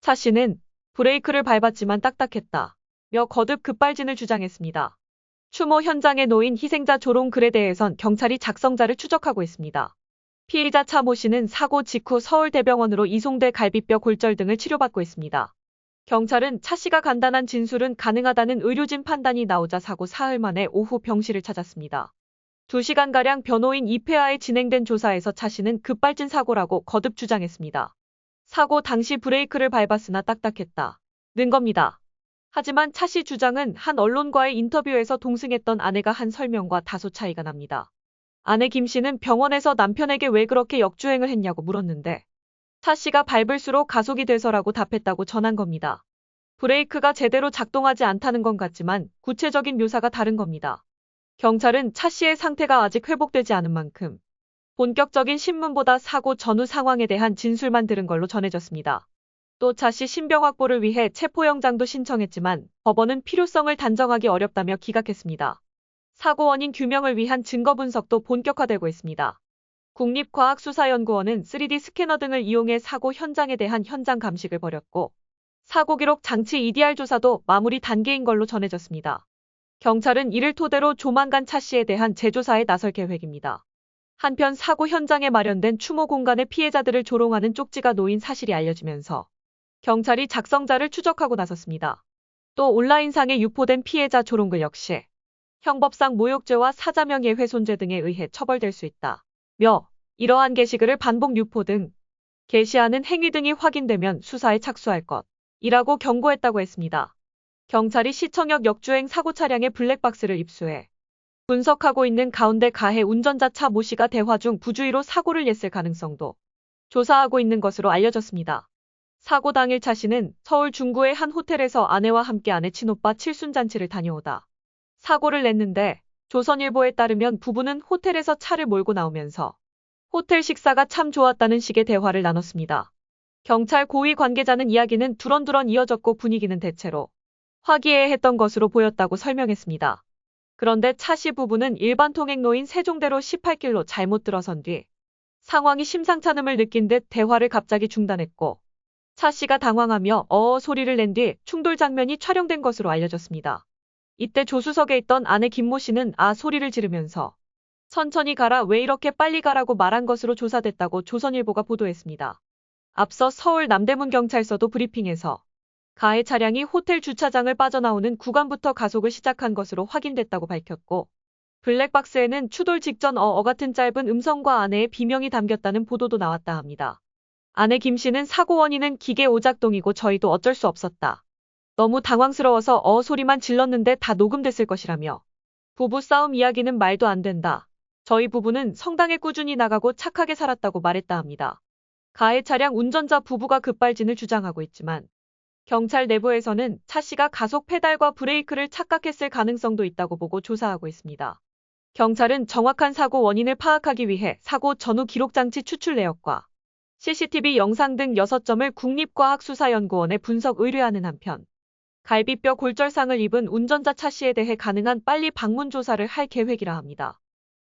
차 씨는 브레이크를 밟았지만 딱딱했다 며 거듭 급발진을 주장했습니다. 추모 현장에 놓인 희생자 조롱글에 대해선 경찰이 작성자를 추적하고 있습니다. 피의자 차 모 씨는 사고 직후 서울대병원으로 이송돼 갈비뼈 골절 등을 치료받고 있습니다. 경찰은 차 씨가 간단한 진술은 가능하다는 의료진 판단이 나오자 사고 사흘 만에 오후 병실을 찾았습니다. 2시간가량 변호인 이회하에 진행된 조사에서 차 씨는 급발진 사고라고 거듭 주장했습니다. 사고 당시 브레이크를 밟았으나 딱딱했다 는 겁니다. 하지만 차 씨 주장은 한 언론과의 인터뷰에서 동승했던 아내가 한 설명과 다소 차이가 납니다. 아내 김 씨는 병원에서 남편에게 왜 그렇게 역주행을 했냐고 물었는데 차 씨가 밟을수록 가속이 돼서라고 답했다고 전한 겁니다. 브레이크가 제대로 작동하지 않다는 건 같지만 구체적인 묘사가 다른 겁니다. 경찰은 차 씨의 상태가 아직 회복되지 않은 만큼 본격적인 신문보다 사고 전후 상황에 대한 진술만 들은 걸로 전해졌습니다. 또 차 씨 신병 확보를 위해 체포영장도 신청했지만 법원은 필요성을 단정하기 어렵다며 기각했습니다. 사고 원인 규명을 위한 증거 분석도 본격화되고 있습니다. 국립과학수사연구원은 3D 스캐너 등을 이용해 사고 현장에 대한 현장 감식을 벌였고 사고 기록 장치 EDR 조사도 마무리 단계인 걸로 전해졌습니다. 경찰은 이를 토대로 조만간 차 씨에 대한 재조사에 나설 계획입니다. 한편 사고 현장에 마련된 추모 공간에 피해자들을 조롱하는 쪽지가 놓인 사실이 알려지면서 경찰이 작성자를 추적하고 나섰습니다. 또 온라인상에 유포된 피해자 조롱글 역시 형법상 모욕죄와 사자명예훼손죄 등에 의해 처벌될 수 있다 며 이러한 게시글을 반복 유포 등 게시하는 행위 등이 확인되면 수사에 착수할 것이라고 경고했다고 했습니다. 경찰이 시청역 역주행 사고 차량의 블랙박스를 입수해 분석하고 있는 가운데 가해 운전자 차 모 씨가 대화 중 부주의로 사고를 냈을 가능성도 조사하고 있는 것으로 알려졌습니다. 사고 당일 차 씨는 서울 중구의 한 호텔에서 아내와 함께 아내 친오빠 칠순잔치를 다녀오다 사고를 냈는데 조선일보에 따르면 부부는 호텔에서 차를 몰고 나오면서 호텔 식사가 참 좋았다는 식의 대화를 나눴습니다. 경찰 고위 관계자는 이야기는 두런두런 이어졌고 분위기는 대체로 화기애애했던 것으로 보였다고 설명했습니다. 그런데 차 씨 부부는 일반 통행로인 세종대로 18길로 잘못 들어선 뒤 상황이 심상찮음을 느낀 듯 대화를 갑자기 중단했고 차 씨가 당황하며 어어 소리를 낸 뒤 충돌 장면이 촬영된 것으로 알려졌습니다. 이때 조수석에 있던 아내 김 모 씨는 아 소리를 지르면서 천천히 가라 왜 이렇게 빨리 가라고 말한 것으로 조사됐다고 조선일보가 보도했습니다. 앞서 서울 남대문경찰서도 브리핑에서 가해 차량이 호텔 주차장을 빠져나오는 구간부터 가속을 시작한 것으로 확인됐다고 밝혔고 블랙박스에는 추돌 직전 같은 짧은 음성과 아내의 비명이 담겼다는 보도도 나왔다 합니다. 아내 김 씨는 사고 원인은 기계 오작동이고 저희도 어쩔 수 없었다. 너무 당황스러워서 소리만 질렀는데 다 녹음됐을 것이라며 부부 싸움 이야기는 말도 안 된다. 저희 부부는 성당에 꾸준히 나가고 착하게 살았다고 말했다 합니다. 가해 차량 운전자 부부가 급발진을 주장하고 있지만 경찰 내부에서는 차 씨가 가속 페달과 브레이크를 착각했을 가능성도 있다고 보고 조사하고 있습니다. 경찰은 정확한 사고 원인을 파악하기 위해 사고 전후 기록장치 추출 내역과 CCTV 영상 등 6점을 국립과학수사연구원에 분석 의뢰하는 한편 갈비뼈 골절상을 입은 운전자 차 씨에 대해 가능한 빨리 방문 조사를 할 계획이라 합니다.